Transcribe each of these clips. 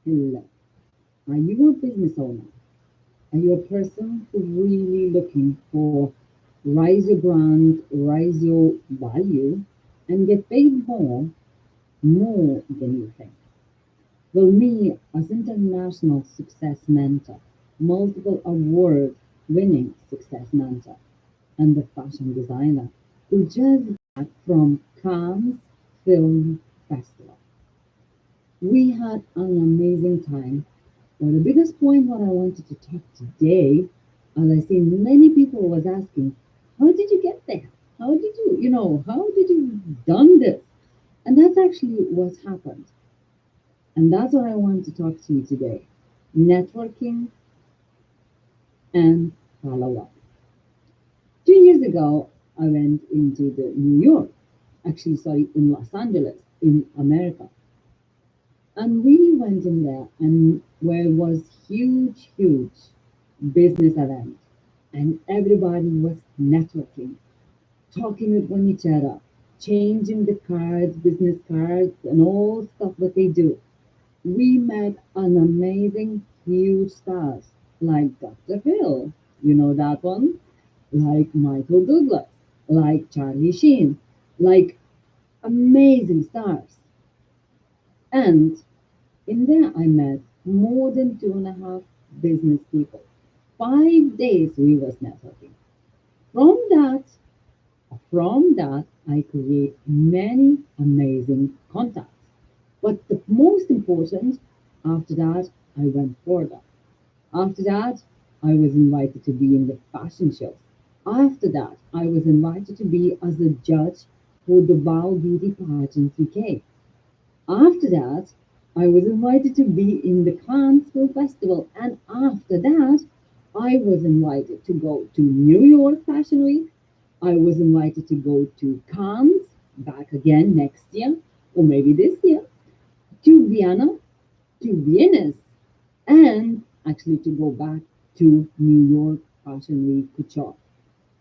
Hello. Are you a business owner? Are you a person who really looking for rise your brand, rise your value, and get paid more than you think? Well, me as international success mentor, multiple award winning success mentor, and the fashion designer who just back from Cannes Film Festival. We had an amazing time. Well, the biggest point what I wanted to talk today, as I see many people was asking, how did you get there? How did how did you done this? And that's actually what's happened. And that's what I want to talk to you today. Networking and follow up. 2 years ago, I went into the New York, actually, sorry, in Los Angeles, in America. And we went in there and where it was huge business event. And everybody was networking, talking with one each other, changing the cards, business cards, and all stuff that they do. We met an amazing huge stars like Dr. Phil, you know that one, like Michael Douglas, like Charlie Sheen, like amazing stars. And in there, I met more than 2.5 business people. 5 days we was networking. From that, from that, I create many amazing contacts. But the most important, after that, I went further. After that, I was invited to be in the fashion shows. After that, I was invited to be as a judge for the Wow Beauty pageant UK. After that, I was invited to be in the Cannes Film Festival, and after that, I was invited to go to New York Fashion Week. I was invited to go to Cannes back again next year, or maybe this year, to Vienna, to Venice, and actually to go back to New York Fashion Week Couture.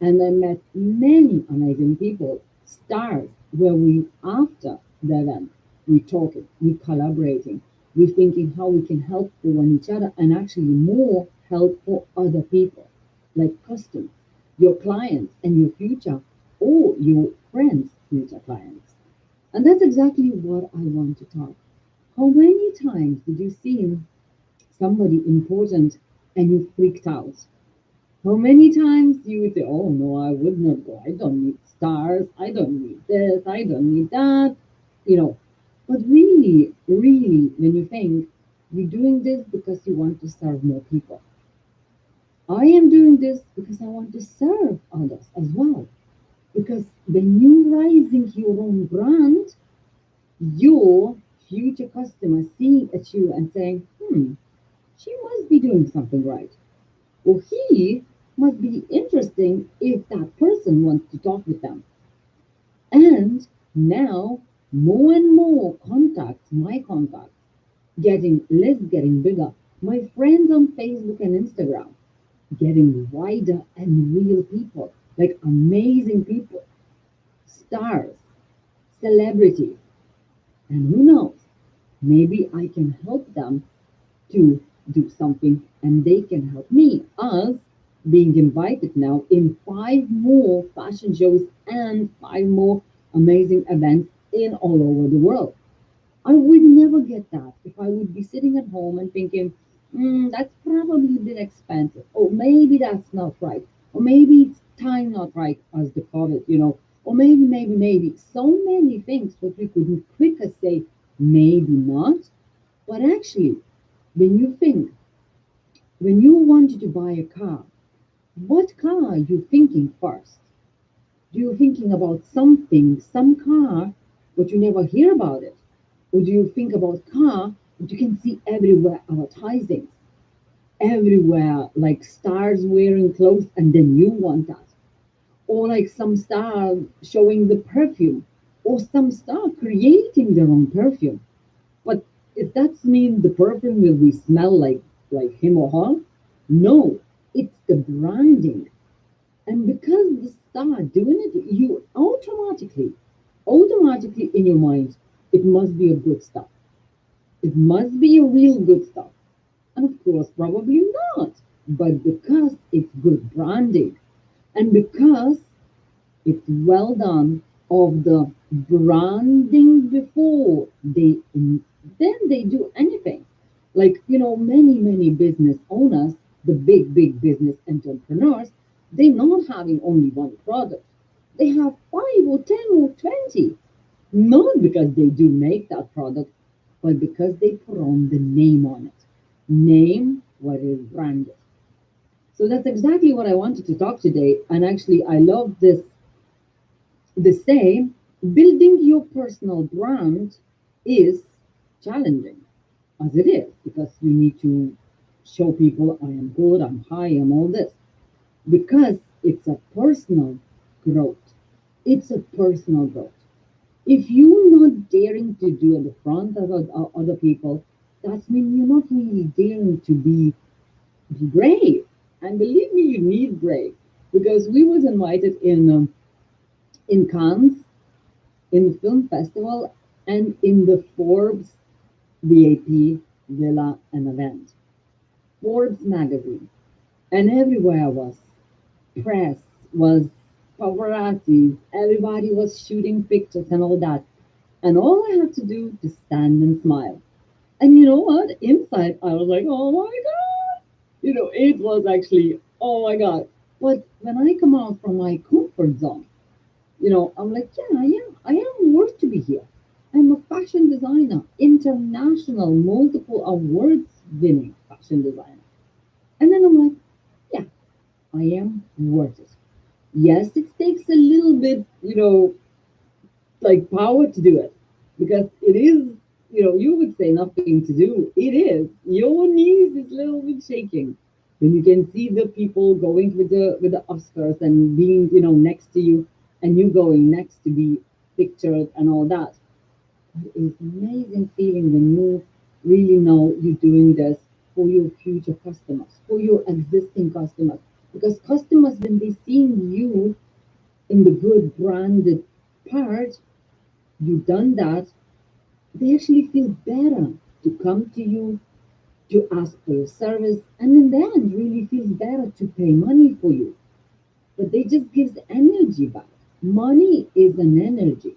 And I met many amazing people, stars, where we, after the event, we talking, we collaborating, we thinking how we can help for one each other and actually more help for other people, like customers, your clients and your future, or your friends' future clients. And that's exactly what I want to talk. How many times did you see somebody important and you freaked out? How many times you would say, oh no, I would not go. I don't need stars. I don't need this. I don't need that. You know, but really, when you think you're doing this because you want to serve more people, I am doing this because I want to serve others as well. Because when you rising your own brand, your future customers seeing at you and saying, she must be doing something right. Well, he must be interesting if that person wants to talk with them. And now more and more contacts, my contacts, getting list getting bigger. My friends on Facebook and Instagram getting wider and real people, like amazing people, stars, celebrities. And who knows? Maybe I can help them to do something and they can help me. Us being invited now in 5 more fashion shows and 5 more amazing events in all over the world. I would never get that if I would be sitting at home and thinking, that's probably a bit expensive, or maybe that's not right, or maybe it's time not right as the COVID, or maybe so many things that we couldn't quicker say maybe not. But actually, when you think, when you wanted to buy a car, what car are you thinking first? Do you thinking about something, some car, but you never hear about it? Or do you think about car that you can see everywhere advertising, everywhere like stars wearing clothes and then you want that? Or like some star showing the perfume, or some star creating their own perfume. But if that means the perfume will be smell like him or her, no, it's the branding. And because the star doing it, you automatically in your mind, it must be a good stuff. It must be a real good stuff. And of course, probably not. But because it's good branding and because it's well done of the branding before they then they do anything. Like, many business owners, the big business entrepreneurs, they're not having only one product. They have 5 or 10 or 20. Not because they do make that product, but because they put on the name on it. Name what is branded. So that's exactly what I wanted to talk today. And actually, I love this the same, building your personal brand is challenging, as it is, because you need to show people I am good, I'm high, I'm all this, because it's a personal growth. It's a personal growth. If you're not daring to do at the front of other people, that's mean you're not really daring to be brave. And believe me, you need brave because we was invited in Cannes in the film festival and in the Forbes VIP Villa and Event. Forbes magazine. And everywhere I was, press was paparazzi, everybody was shooting pictures and all that. And all I had to do is stand and smile. And you know what? Inside, I was like, oh my God. It was actually, oh my God. But when I come out from my comfort zone, I'm like, yeah, I am worth to be here. I'm a fashion designer, international, multiple awards winning fashion designer. And then I'm like, yeah, I am worth it. Yes, it takes a little bit, like power to do it because it is, you would say nothing to do. It is. Your knees is a little bit shaking when you can see the people going with the Oscars and being, next to you and you going next to be pictured and all that. It's an amazing feeling when you really know you're doing this for your future customers, for your existing customers. Because customers, when they seeing you in the good branded part, you've done that, they actually feel better to come to you, to ask for your service, and in the end, really feels better to pay money for you. But they just gives energy back. Money is an energy.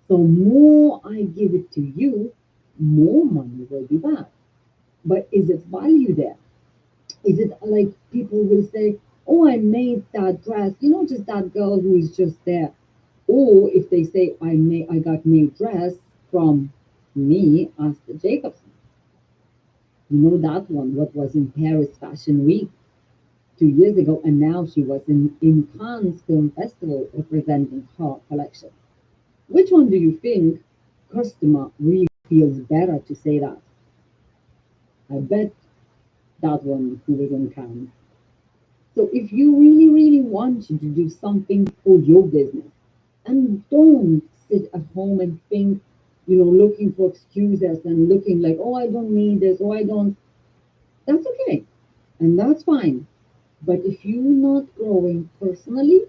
So more I give it to you, more money will be back. But is it value there? Is it like people will say, oh, I made that dress, just that girl who is just there. Or if they say I got made dress from me, Asta Jacobson. That one, what was in Paris Fashion Week 2 years ago, and now she was in Cannes Film Festival representing her collection. Which one do you think customer really feels better to say that? I bet that one who was in Cannes. So if you really, really want to do something for your business, and don't sit at home and think, looking for excuses and looking like, oh, I don't need this, oh, I don't. That's okay. And that's fine. But if you're not growing personally,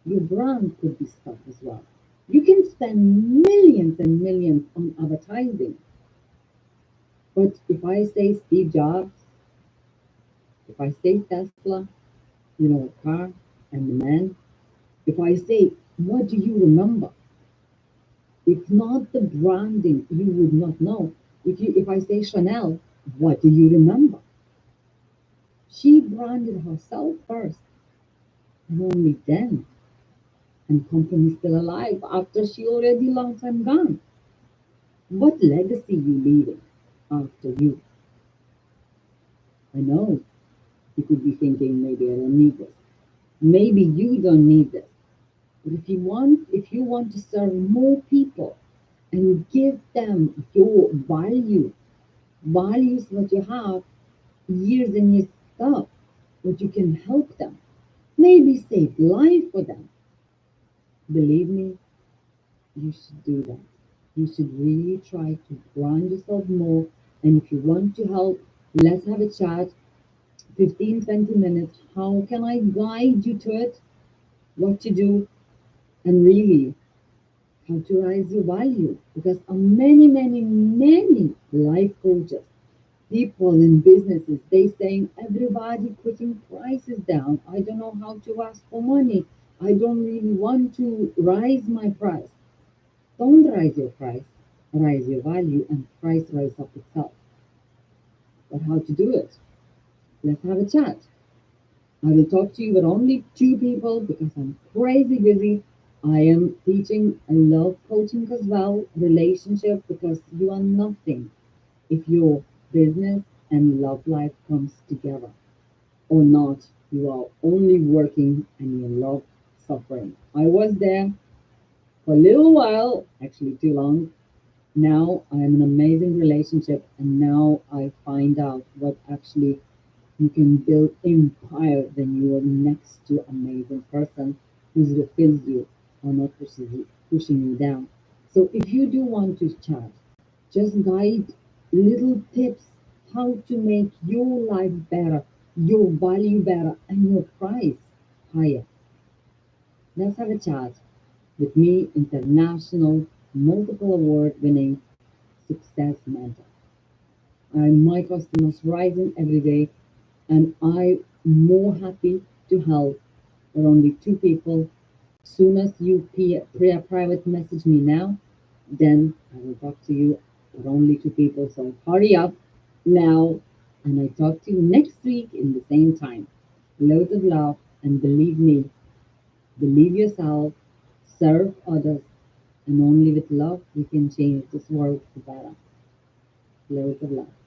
your brand could be stuck as well. You can spend millions and millions on advertising. But if I say Steve Jobs, if I say Tesla, car and the man, if I say, what do you remember? If not the branding, you would not know. If I say Chanel, what do you remember? She branded herself first, and only then, and company still alive after she already long time gone. What legacy you leaving after you? I know you could be thinking maybe I don't need this. Maybe you don't need this. But if you want to serve more people and give them your values what you have, years and years stuff, what you can help them, maybe save life for them. Believe me, you should do that. You should really try to brand yourself more. And if you want to help, let's have a chat, 15, 20 minutes. How can I guide you to it? What to do? And really how to raise your value. Because many, many, many life coaches, people in businesses, they saying everybody putting prices down. I don't know how to ask for money. I don't really want to rise my price. Don't rise your price, rise your value, and price rise up itself. But how to do it? Let's have a chat. I will talk to you with only two people because I'm crazy busy. I am teaching and love coaching as well, relationship, because you are nothing if your business and love life comes together or not. You are only working and you love suffering. I was there for a little while, actually too long. Now I am in an amazing relationship and now I find out what actually you can build empire when you are next to amazing person who refills you or not pushing you down. So if you do want to chat, just guide little tips how to make your life better, your value better, and your price higher. Let's have a chat with me, international, multiple award winning success mentor. My customers rising every day, and I'm more happy to help. There are only two people. Soon as you private message me now, then I will talk to you. There are only two people, so hurry up now, and I talk to you next week in the same time. Loads of love, and believe me, believe yourself, serve others, and only with love you can change this world for better. Loads of love.